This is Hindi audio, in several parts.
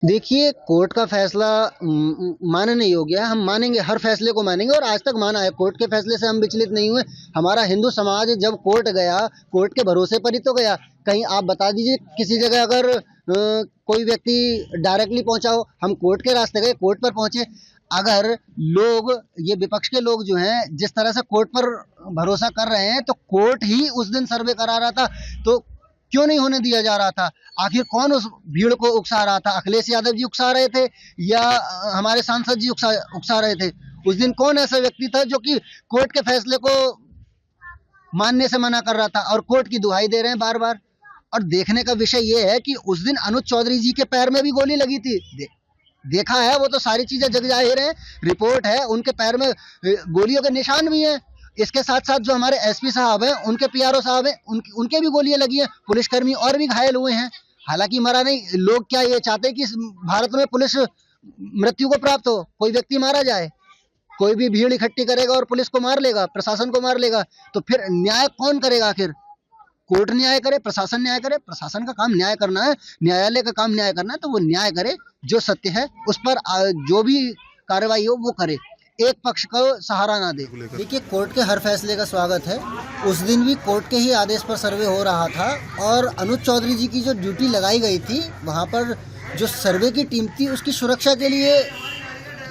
देखिए, कोर्ट का फैसला मानने योग्य है। हम मानेंगे, हर फैसले को मानेंगे और आज तक माना है। कोर्ट के फैसले से हम विचलित नहीं हुए। हमारा हिंदू समाज जब कोर्ट गया, कोर्ट के भरोसे पर ही तो गया। कहीं आप बता दीजिए किसी जगह अगर कोई व्यक्ति डायरेक्टली पहुंचा हो। हम कोर्ट के रास्ते गए, कोर्ट पर पहुंचे। अगर लोग, ये विपक्ष के लोग जो हैं, जिस तरह से कोर्ट पर भरोसा कर रहे हैं, तो कोर्ट ही उस दिन सर्वे करा रहा था, तो क्यों नहीं होने दिया जा रहा था? आखिर कौन उस भीड़ को उकसा रहा था? अखिलेश यादव जी उकसा रहे थे या हमारे सांसद जी उकसा उकसा रहे थे? उस दिन कौन ऐसा व्यक्ति था जो कि कोर्ट के फैसले को मानने से मना कर रहा था और कोर्ट की दुहाई दे रहे हैं बार बार? और देखने का विषय ये है कि उस दिन अनुज चौधरी जी के पैर में भी गोली लगी थी। देखा है, वो तो सारी चीजें जग जाहिर है, रिपोर्ट है, उनके पैर में गोलियों के निशान भी हैं। इसके साथ साथ जो हमारे एसपी साहब हैं, उनके पीआरओ साहब हैं, उनके भी गोलियां लगी हैं। पुलिसकर्मी और भी घायल हुए हैं, हालांकि मरा नहीं। लोग क्या ये चाहते हैं कि भारत में पुलिस मृत्यु को प्राप्त हो, कोई व्यक्ति मारा जाए? कोई भी भीड़ इकट्ठी करेगा और पुलिस को मार लेगा, प्रशासन को मार लेगा, तो फिर न्याय कौन करेगा? आखिर कोर्ट न्याय करे, प्रशासन न्याय करे? प्रशासन का काम न्याय करना है, न्यायालय का काम न्याय करना है, तो वो न्याय करे। जो सत्य है उस पर जो भी कार्रवाई हो वो करे, एक पक्ष को सहारा ना दे। देखिए, कोर्ट के हर फैसले का स्वागत है। उस दिन भी कोर्ट के ही आदेश पर सर्वे हो रहा था और अनुज चौधरी जी की जो ड्यूटी लगाई गई थी, वहाँ पर जो सर्वे की टीम थी उसकी सुरक्षा के लिए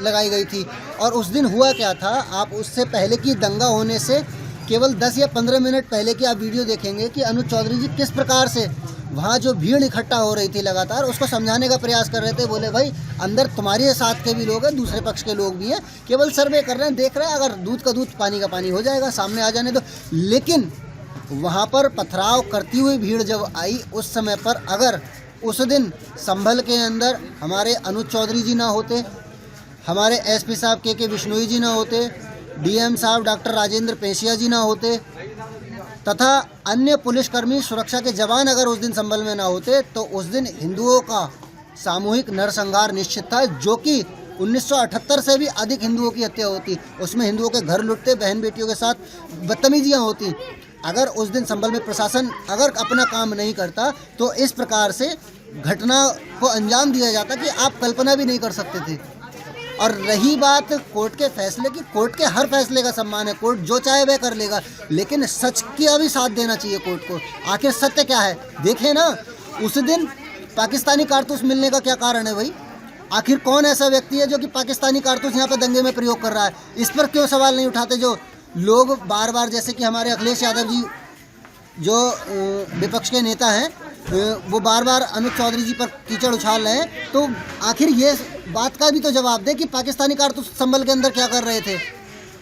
लगाई गई थी। और उस दिन हुआ क्या था, आप उससे पहले की दंगा होने से केवल 10 या 15 मिनट पहले की आप वीडियो देखेंगे कि अनुज चौधरी जी किस प्रकार से वहाँ जो भीड़ इकट्ठा हो रही थी लगातार, उसको समझाने का प्रयास कर रहे थे। बोले भाई, अंदर तुम्हारे साथ के भी लोग हैं, दूसरे पक्ष के लोग भी हैं, केवल सर्वे कर रहे हैं, देख रहे हैं, अगर दूध का दूध पानी का पानी हो जाएगा, सामने आ जाने दो। लेकिन वहाँ पर पथराव करती हुई भीड़ जब आई, उस समय पर अगर उस दिन संभल के अंदर हमारे अनुज चौधरी जी ना होते, हमारे एसपी साहब के बिश्नोई जी ना होते, डीएम साहब डॉक्टर राजेंद्र पेशिया जी ना होते, तथा अन्य पुलिसकर्मी, सुरक्षा के जवान अगर उस दिन संभल में ना होते, तो उस दिन हिंदुओं का सामूहिक नरसंहार निश्चित था, जो कि 1978 से भी अधिक हिंदुओं की हत्या होती। उसमें हिंदुओं के घर लुटते, बहन बेटियों के साथ बदतमीजियाँ होती। अगर उस दिन संभल में प्रशासन अगर अपना काम नहीं करता, तो इस प्रकार से घटना को अंजाम दिया जाता कि आप कल्पना भी नहीं कर सकते थे। और रही बात कोर्ट के फैसले की, कोर्ट के हर फैसले का सम्मान है, कोर्ट जो चाहे वह कर लेगा, लेकिन सच का भी साथ देना चाहिए कोर्ट को। आखिर सत्य क्या है देखें ना। उस दिन पाकिस्तानी कारतूस मिलने का क्या कारण है भाई? आखिर कौन ऐसा व्यक्ति है जो कि पाकिस्तानी कारतूस यहाँ पर दंगे में प्रयोग कर रहा है? इस पर क्यों सवाल नहीं उठाते जो लोग बार बार, जैसे कि हमारे अखिलेश यादव जी जो विपक्ष के नेता हैं, वो बार बार अनुज चौधरी जी पर कीचड़ उछाल रहे हैं, तो आखिर ये बात का भी तो जवाब दे कि पाकिस्तानी कारतूस संभल के अंदर क्या कर रहे थे।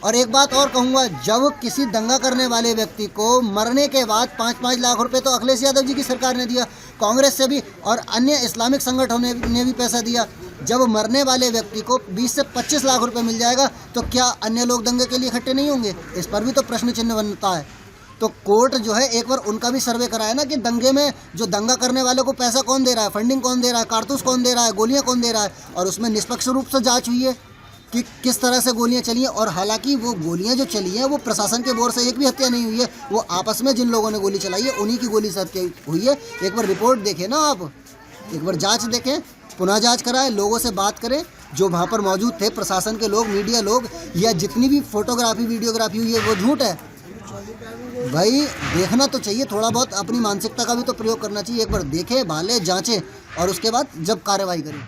और एक बात और कहूँगा, जब किसी दंगा करने वाले व्यक्ति को मरने के बाद 5-5 लाख रुपए तो अखिलेश यादव जी की सरकार ने दिया, कांग्रेस से भी और अन्य इस्लामिक संगठनों ने भी पैसा दिया। जब मरने वाले व्यक्ति को 20 से 25 लाख रुपए मिल जाएगा, तो क्या अन्य लोग दंगे के लिए इकट्ठे नहीं होंगे? इस पर भी तो प्रश्न चिन्ह बनता है। तो कोर्ट जो है एक बार उनका भी सर्वे कराए ना कि दंगे में जो दंगा करने वालों को पैसा कौन दे रहा है, फंडिंग कौन दे रहा है, कारतूस कौन दे रहा है, गोलियां कौन दे रहा है, और उसमें निष्पक्ष रूप से जांच हुई है कि किस तरह से गोलियां चली हैं। और हालांकि वो गोलियां जो चली हैं वो प्रशासन के बोर से एक भी हत्या नहीं हुई है, वो आपस में जिन लोगों ने गोली चलाई है उन्हीं की गोली से हत्या हुई है। एक बार रिपोर्ट देखें ना आप, एक बार जाँच देखें, पुनः जाँच कराएं, लोगों से बात करें जो वहाँ पर मौजूद थे, प्रशासन के लोग, मीडिया लोग, या जितनी भी फोटोग्राफी वीडियोग्राफी हुई है वो झूठ है। भाई देखना तो चाहिए, थोड़ा बहुत अपनी मानसिकता का भी तो प्रयोग करना चाहिए। एक बार देखें, भालें, जांचें और उसके बाद जब कार्रवाई करें।